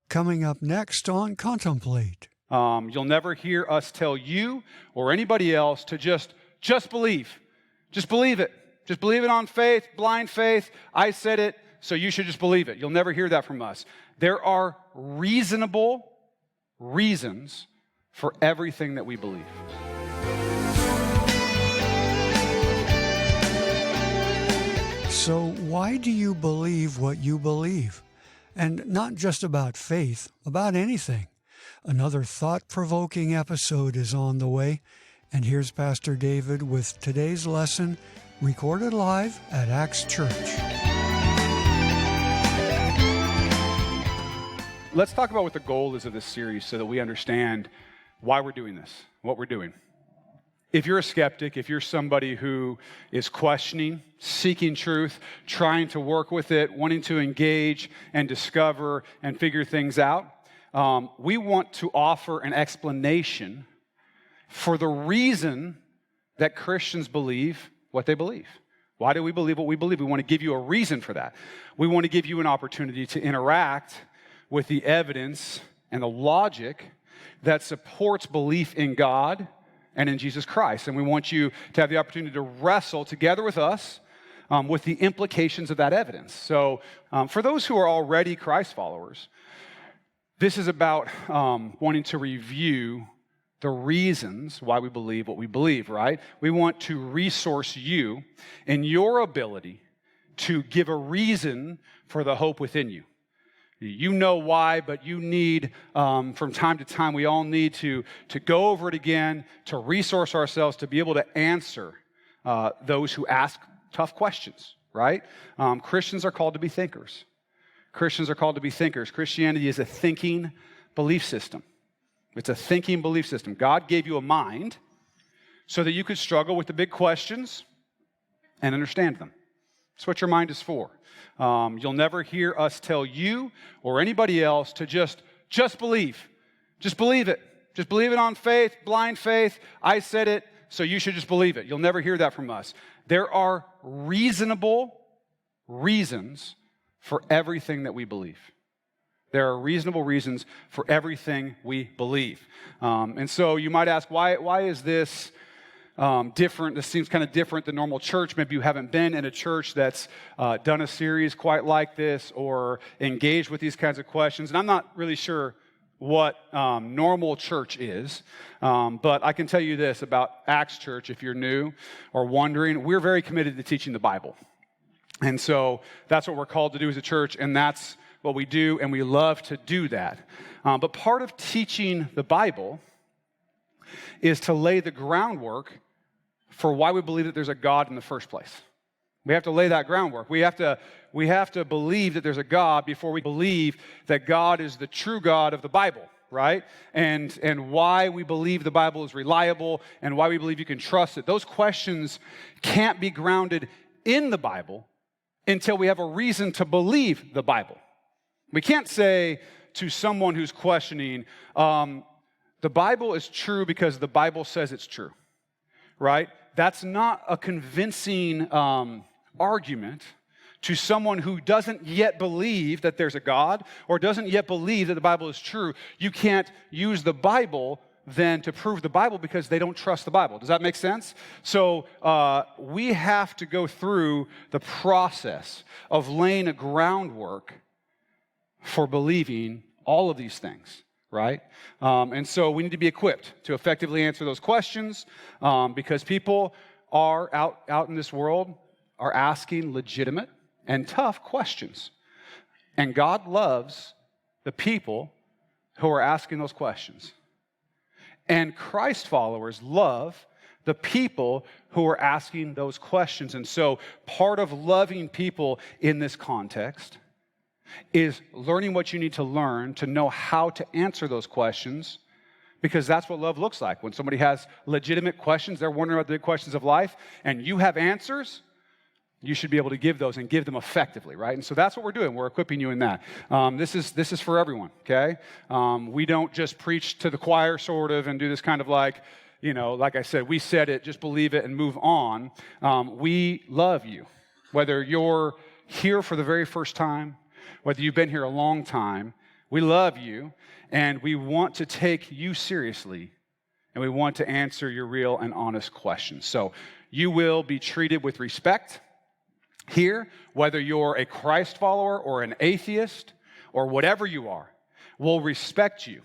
Coming up next on Contemplate. You'll never hear us tell you or anybody else to just believe. Just believe it. Just believe it on faith, blind faith. I said it, so you should just believe it. You'll never hear that from us. There are reasonable reasons for everything that we believe. So why do you believe what you believe? And not just about faith, about anything. Another thought-provoking episode is on the way. And here's Pastor David with today's lesson, recorded live at Acts Church. Let's talk about what the goal is of this series so that we understand why we're doing this, what we're doing. If you're a skeptic, if you're somebody who is questioning, seeking truth, trying to work with it, wanting to engage and discover and figure things out, we want to offer an explanation for the reason that Christians believe what they believe. Why do we believe what we believe? We want to give you a reason for that. We want to give you an opportunity to interact with the evidence and the logic that supports belief in God and in Jesus Christ. And we want you to have the opportunity to wrestle together with us with the implications of that evidence. So for those who are already Christ followers, this is about wanting to review the reasons why we believe what we believe, right? We want to resource you in your ability to give a reason for the hope within you. You know why, but you need, from time to time, we all need to go over it again, to resource ourselves, to be able to answer those who ask tough questions, right? Christians are called to be thinkers. Christians are called to be thinkers. Christianity is a thinking belief system. It's a thinking belief system. God gave you a mind so that you could struggle with the big questions and understand them. That's what your mind is for. You'll never hear us tell you or anybody else to just believe. Just believe it. Just believe it on faith, blind faith. I said it, so you should just believe it. You'll never hear that from us. There are reasonable reasons for everything that we believe. There are reasonable reasons for everything we believe. And so you might ask, why is this different? This seems kind of different than normal church. Maybe you haven't been in a church that's done a series quite like this or engaged with these kinds of questions. And I'm not really sure what normal church is, but I can tell you this about Acts Church, if you're new or wondering, we're very committed to teaching the Bible. And so that's what we're called to do as a church, and that's what we do, and we love to do that. But part of teaching the Bible is to lay the groundwork for why we believe that there's a God in the first place. We have to lay that groundwork. We have to believe that there's a God before we believe that God is the true God of the Bible, right? And why we believe the Bible is reliable and why we believe you can trust it. Those questions can't be grounded in the Bible until we have a reason to believe the Bible. We can't say to someone who's questioning, the Bible is true because the Bible says it's true, right? That's not a convincing argument to someone who doesn't yet believe that there's a God or doesn't yet believe that the Bible is true. You can't use the Bible then to prove the Bible because they don't trust the Bible. Does that make sense? So we have to go through the process of laying a groundwork for believing all of these things, right? And so we need to be equipped to effectively answer those questions because people are out in this world are asking legitimate and tough questions. And God loves the people who are asking those questions. And Christ followers love the people who are asking those questions. And so part of loving people in this context is learning what you need to learn to know how to answer those questions, because that's what love looks like. When somebody has legitimate questions, they're wondering about the big questions of life, and you have answers, you should be able to give those and give them effectively, right? And so that's what we're doing. We're equipping you in that. This is for everyone, okay? We don't just preach to the choir, sort of, and do this kind of like, like I said, we said it, just believe it and move on. We love you. Whether you're here for the very first time, whether you've been here a long time, We love you, and we want to take you seriously, and we want to answer your real and honest questions. So you will be treated with respect here, whether you're a Christ follower or an atheist or whatever you are. We'll respect you,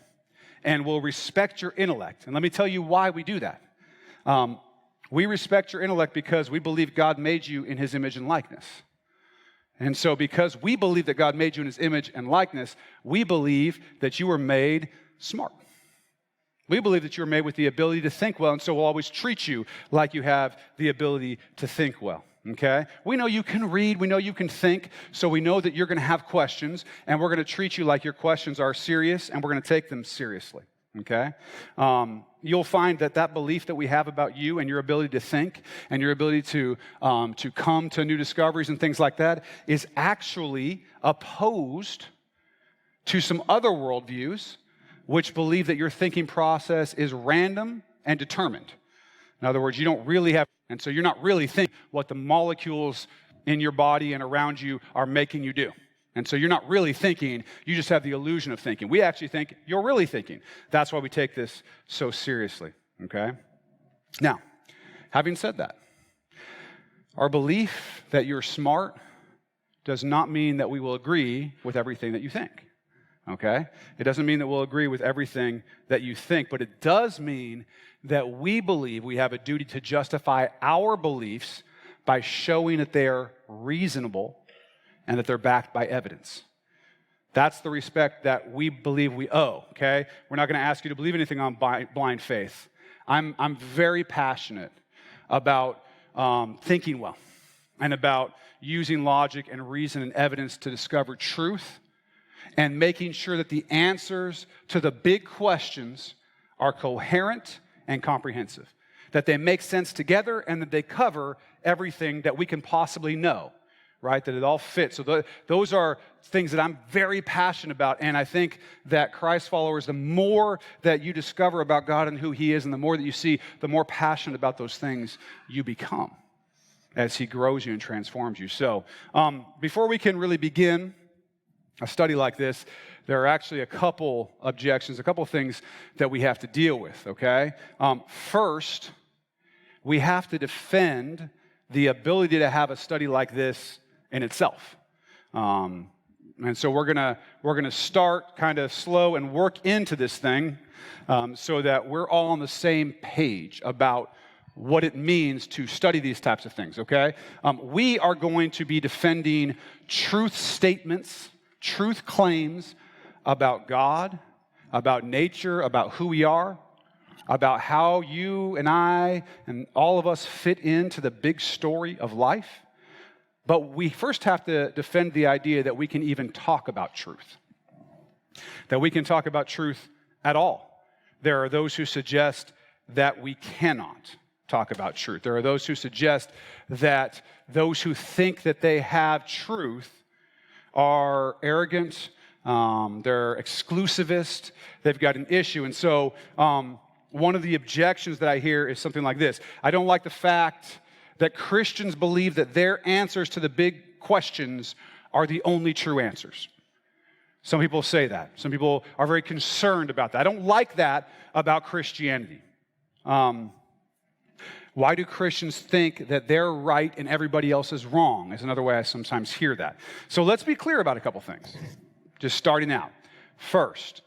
and we'll respect your intellect. And let me tell you why we do that. We respect your intellect because we believe God made you in his image and likeness. And so because we believe that God made you in his image and likeness, we believe that you were made smart. We believe that you were made with the ability to think well, and so we'll always treat you like you have the ability to think well. Okay? We know you can read, we know you can think, so we know that you're going to have questions, and we're going to treat you like your questions are serious, and we're going to take them seriously. Okay? You'll find that belief that we have about you and your ability to think and your ability to come to new discoveries and things like that is actually opposed to some other worldviews which believe that your thinking process is random and determined. In other words, you don't really have, and so you're not really thinking what the molecules in your body and around you are making you do. And so you're not really thinking, you just have the illusion of thinking. We actually think you're really thinking. That's why we take this so seriously, okay? Now, having said that, our belief that you're smart does not mean that we will agree with everything that you think, okay? It doesn't mean that we'll agree with everything that you think, but it does mean that we believe we have a duty to justify our beliefs by showing that they are reasonable and that they're backed by evidence. That's the respect that we believe we owe, okay? We're not going to ask you to believe anything on blind faith. I'm very passionate about thinking well and about using logic and reason and evidence to discover truth and making sure that the answers to the big questions are coherent and comprehensive, that they make sense together and that they cover everything that we can possibly know. Right, that it all fits. So those are things that I'm very passionate about, and I think that Christ followers, the more that you discover about God and who he is, and the more that you see, the more passionate about those things you become as he grows you and transforms you. So before we can really begin a study like this, there are actually a couple objections, a couple things that we have to deal with, okay? First, we have to defend the ability to have a study like this in itself. And so we're gonna start kind of slow and work into this thing so that we're all on the same page about what it means to study these types of things, okay? We are going to be defending truth statements, truth claims about God, about nature, about who we are, about how you and I and all of us fit into the big story of life. But we first have to defend the idea that we can even talk about truth, that we can talk about truth at all. There are those who suggest that we cannot talk about truth. There are those who suggest that those who think that they have truth are arrogant, they're exclusivist, they've got an issue. And so one of the objections that I hear is something like this: I don't like the fact that Christians believe that their answers to the big questions are the only true answers. Some people say that. Some people are very concerned about that. I don't like that about Christianity. Why do Christians think that they're right and everybody else is wrong? Is another way I sometimes hear that. So let's be clear about a couple things, just starting out. First,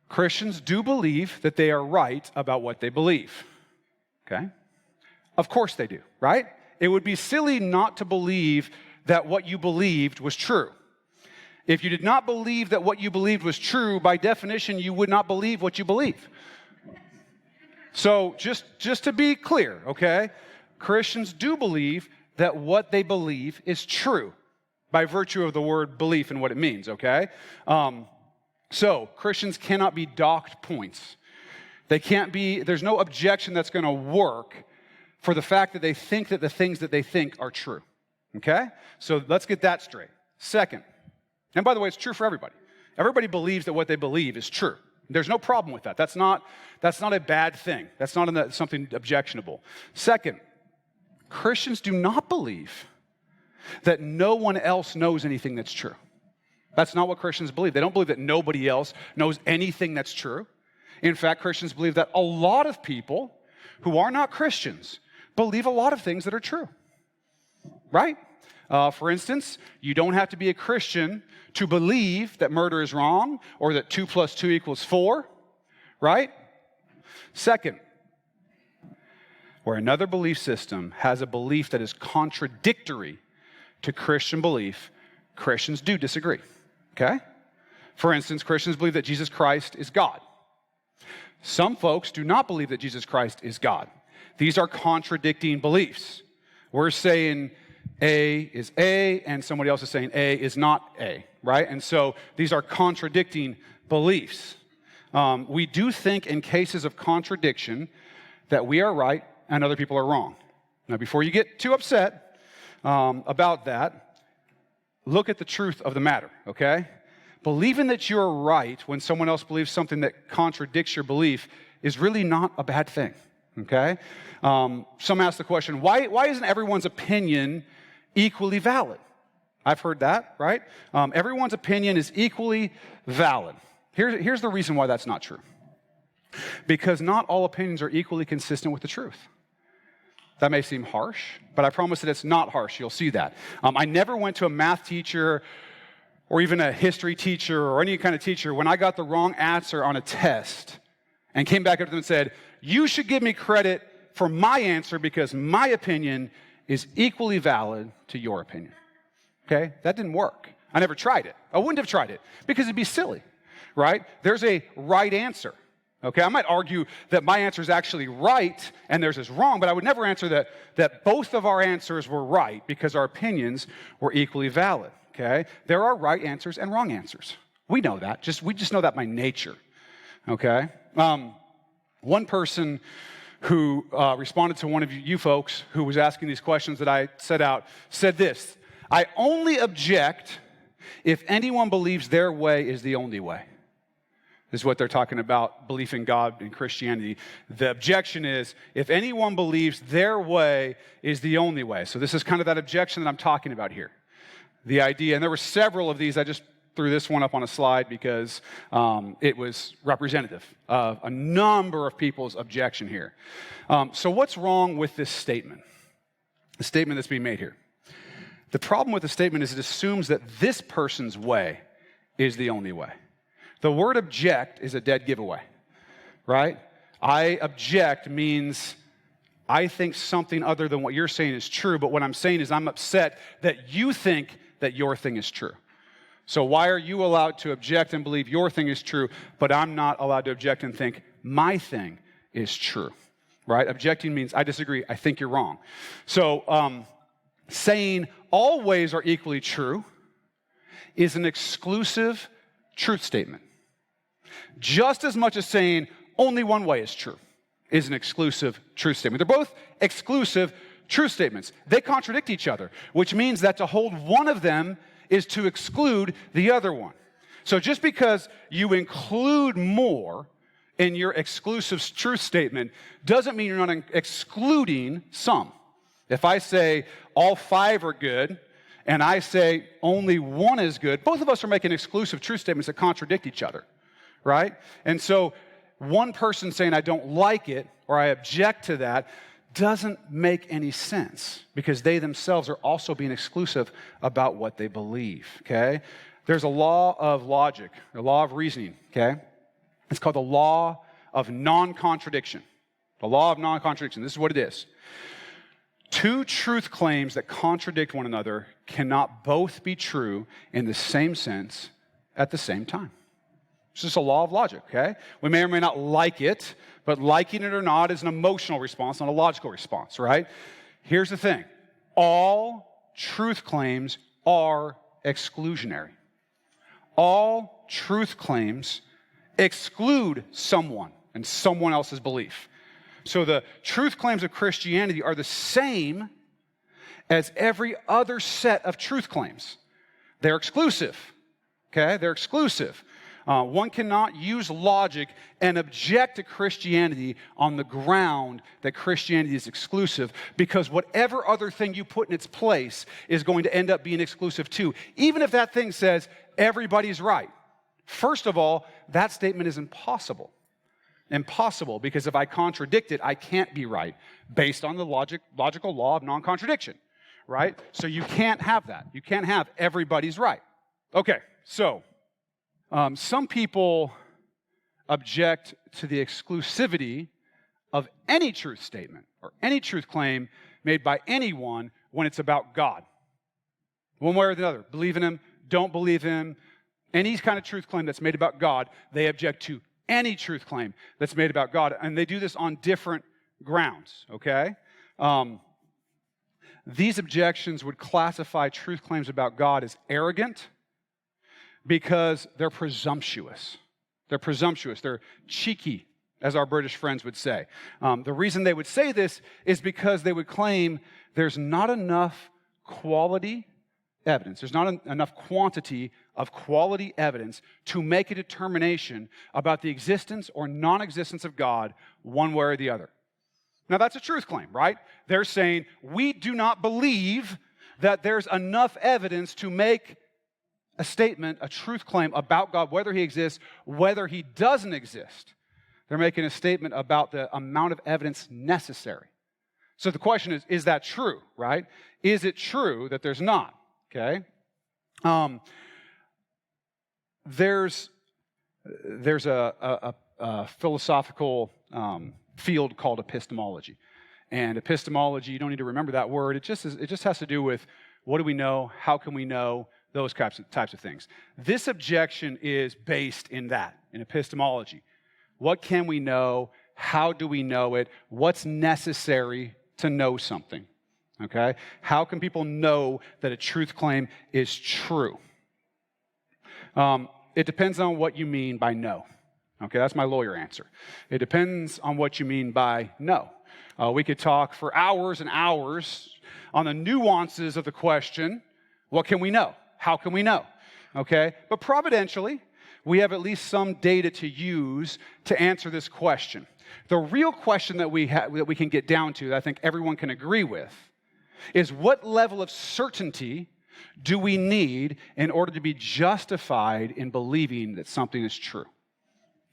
Christians do believe that they are right about what they believe, okay? Of course they do, right? It would be silly not to believe that what you believed was true. If you did not believe that what you believed was true, by definition, you would not believe what you believe. So just to be clear, okay? Christians do believe that what they believe is true by virtue of the word belief and what it means, okay? So Christians cannot be docked points. There's no objection that's going to work for the fact that they think that the things that they think are true, okay? So let's get that straight. Second, and by the way, it's true for everybody. Everybody believes that what they believe is true. There's no problem with that. That's not a bad thing. That's not something objectionable. Second, Christians do not believe that no one else knows anything that's true. That's not what Christians believe. They don't believe that nobody else knows anything that's true. In fact, Christians believe that a lot of people who are not Christians believe a lot of things that are true, right? For instance, you don't have to be a Christian to believe that murder is wrong or that 2 + 2 = 4, right? Second, where another belief system has a belief that is contradictory to Christian belief, Christians do disagree, okay? For instance, Christians believe that Jesus Christ is God. Some folks do not believe that Jesus Christ is God. These are contradicting beliefs. We're saying A is A, and somebody else is saying A is not A, right? And so these are contradicting beliefs. We do think in cases of contradiction that we are right and other people are wrong. Now, before you get too upset about that, look at the truth of the matter, okay? Believing that you're right when someone else believes something that contradicts your belief is really not a bad thing, okay? Some ask the question, why isn't everyone's opinion equally valid? I've heard that, right? Everyone's opinion is equally valid. Here's the reason why that's not true. Because not all opinions are equally consistent with the truth. That may seem harsh, but I promise that it's not harsh. You'll see that. I never went to a math teacher or even a history teacher or any kind of teacher when I got the wrong answer on a test and came back up to them and said, you should give me credit for my answer because my opinion is equally valid to your opinion. Okay? That didn't work. I never tried it. I wouldn't have tried it because it'd be silly, right? There's a right answer. Okay, I might argue that my answer is actually right and theirs is wrong, but I would never answer that both of our answers were right because our opinions were equally valid. Okay, there are right answers and wrong answers. We know that. We just know that by nature. Okay, one person who responded to one of you folks who was asking these questions that I set out said this: "I only object if anyone believes their way is the only way." This is what they're talking about, belief in God and Christianity. The objection is, if anyone believes their way is the only way. So this is kind of that objection that I'm talking about here. The idea, and there were several of these, I just threw this one up on a slide because it was representative of a number of people's objection here. So what's wrong with this statement? The statement that's being made here. The problem with the statement is it assumes that this person's way is the only way. The word object is a dead giveaway, right? I object means I think something other than what you're saying is true, but what I'm saying is I'm upset that you think that your thing is true. So why are you allowed to object and believe your thing is true, but I'm not allowed to object and think my thing is true, right? Objecting means I disagree, I think you're wrong. So saying all ways are equally true is an exclusive truth statement. Just as much as saying only one way is true is an exclusive truth statement. They're both exclusive truth statements. They contradict each other, which means that to hold one of them is to exclude the other one. So just because you include more in your exclusive truth statement doesn't mean you're not excluding some. If I say all 5 are good and I say only 1 is good, both of us are making exclusive truth statements that contradict each other. Right? And so one person saying I don't like it or I object to that doesn't make any sense because they themselves are also being exclusive about what they believe, okay? There's a law of logic, a law of reasoning, okay? It's called the law of non-contradiction. The law of non-contradiction. This is what it is. 2 truth claims that contradict one another cannot both be true in the same sense at the same time. It's just a law of logic, okay? We may or may not like it, but liking it or not is an emotional response, not a logical response, right? Here's the thing. All truth claims are exclusionary. All truth claims exclude someone and someone else's belief. So the truth claims of Christianity are the same as every other set of truth claims. They're exclusive, okay? They're exclusive. One cannot use logic and object to Christianity on the ground that Christianity is exclusive because whatever other thing you put in its place is going to end up being exclusive too. Even if that thing says everybody's right. First of all, that statement is impossible. Impossible, because if I contradict it, I can't be right, based on the logical law of non-contradiction, right? So you can't have that. You can't have everybody's right. Okay, so some people object to the exclusivity of any truth statement or any truth claim made by anyone when it's about God. One way or the other, believe in him, don't believe him, any kind of truth claim that's made about God, they object to any truth claim that's made about God, and they do this on different grounds, okay? These objections would classify truth claims about God as arrogant because they're presumptuous. They're presumptuous. They're cheeky, as our British friends would say. The reason they would say this is because they would claim there's not enough quality evidence. There's not enough quantity of quality evidence to make a determination about the existence or non-existence of God one way or the other. Now, that's a truth claim, right? They're saying, we do not believe that there's enough evidence to make a statement, a truth claim about God, whether he exists, whether he doesn't exist. They're making a statement about the amount of evidence necessary. So the question is that true, right? Is it true that there's not? Okay? There's a philosophical field called epistemology. And epistemology, you don't need to remember that word. It just has to do with what do we know, how can we know, those types of things. This objection is based in that, in epistemology. What can we know? How do we know it? What's necessary to know something? Okay? How can people know that a truth claim is true? It depends on what you mean by know. Okay, that's my lawyer answer. It depends on what you mean by know. We could talk for hours and hours on the nuances of the question, what can we know? How can we know? Okay, but providentially, we have at least some data to use to answer this question. The real question that we can get down to, that I think everyone can agree with, is what level of certainty do we need in order to be justified in believing that something is true?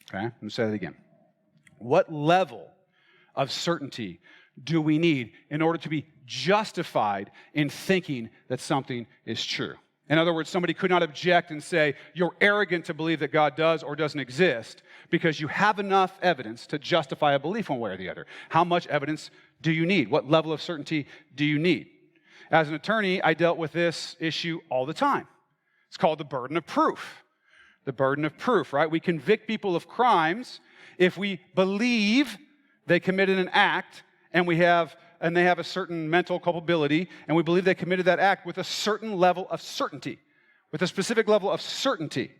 Okay, let me say that again. What level of certainty do we need in order to be justified in thinking that something is true? In other words, somebody could not object and say, you're arrogant to believe that God does or doesn't exist because you have enough evidence to justify a belief one way or the other. How much evidence do you need? What level of certainty do you need? As an attorney, I dealt with this issue all the time. It's called the burden of proof. The burden of proof, right? We convict people of crimes if we believe they committed an act and they have a certain mental culpability, and we believe they committed that act with a certain level of certainty, with a specific level of certainty.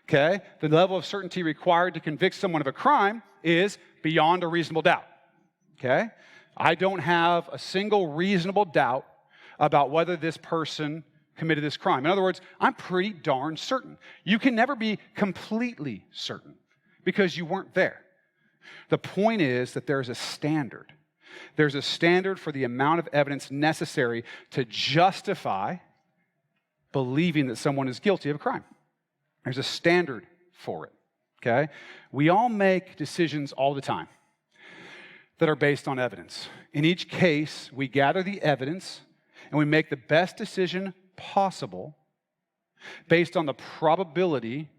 Okay? The level of certainty required to convict someone of a crime is beyond a reasonable doubt. Okay? I don't have a single reasonable doubt about whether this person committed this crime. In other words, I'm pretty darn certain. You can never be completely certain because you weren't there. The point is that there's a standard. There's a standard for the amount of evidence necessary to justify believing that someone is guilty of a crime. There's a standard for it, okay? We all make decisions all the time that are based on evidence. In each case, we gather the evidence and we make the best decision possible based on the probability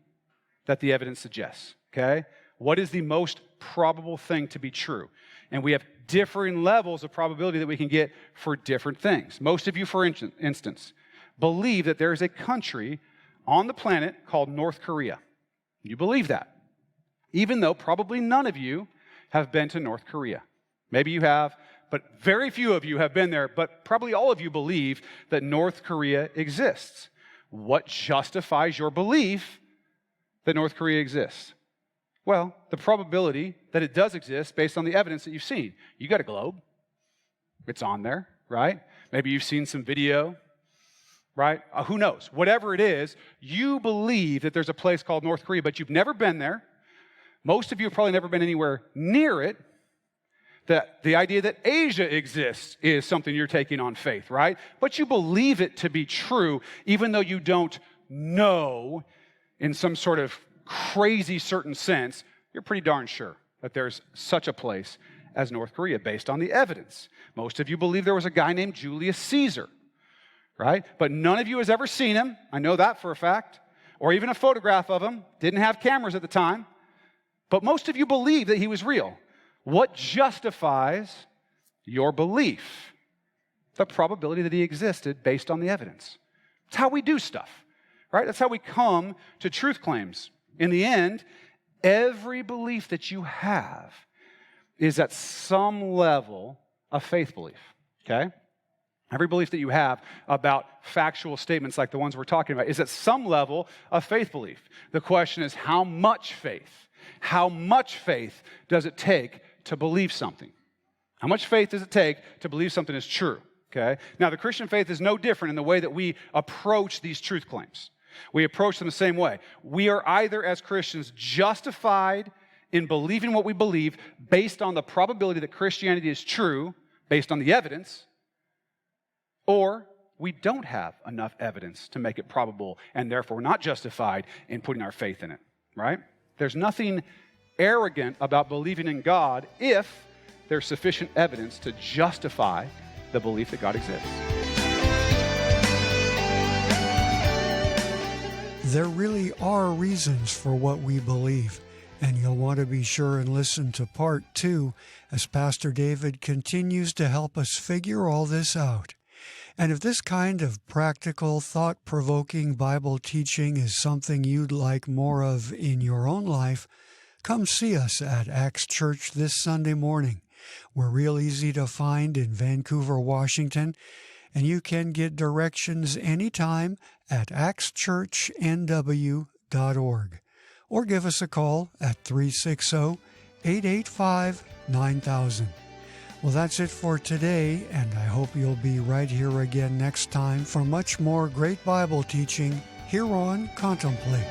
that the evidence suggests, okay? What is the most probable thing to be true? And we have differing levels of probability that we can get for different things. Most of you, for instance, believe that there is a country on the planet called North Korea. You believe that, even though probably none of you have been to North Korea. Maybe you have, but very few of you have been there, but probably all of you believe that North Korea exists. What justifies your belief that North Korea exists? Well, the probability that it does exist based on the evidence that you've seen. You got a globe. It's on there, right? Maybe you've seen some video, right? Who knows? Whatever it is, you believe that there's a place called North Korea, but you've never been there. Most of you have probably never been anywhere near it. The idea that Asia exists is something you're taking on faith, right? But you believe it to be true, even though you don't know in some sort of crazy certain sense, you're pretty darn sure that there's such a place as North Korea based on the evidence. Most of you believe there was a guy named Julius Caesar, right? But none of you has ever seen him. I know that for a fact. Or even a photograph of him. Didn't have cameras at the time. But most of you believe that he was real. What justifies your belief? The probability that he existed based on the evidence. It's how we do stuff, right? That's how we come to truth claims. In the end, every belief that you have is at some level a faith belief, okay? Every belief that you have about factual statements like the ones we're talking about is at some level a faith belief. The question is, how much faith? How much faith does it take to believe something? How much faith does it take to believe something is true? Okay? Now, the Christian faith is no different in the way that we approach these truth claims. We approach them the same way. We are either, as Christians, justified in believing what we believe based on the probability that Christianity is true, based on the evidence, or we don't have enough evidence to make it probable, and therefore not justified in putting our faith in it, right? There's nothing arrogant about believing in God if there's sufficient evidence to justify the belief that God exists. There really are reasons for what we believe, and you'll want to be sure and listen to part 2 as Pastor David continues to help us figure all this out. And if this kind of practical, thought-provoking Bible teaching is something you'd like more of in your own life, come see us at Acts Church this Sunday morning. We're real easy to find in Vancouver, Washington, and you can get directions anytime at actschurchnw.org, or give us a call at 360-885-9000. Well, that's it for today, and I hope you'll be right here again next time for much more great Bible teaching here on Contemplate.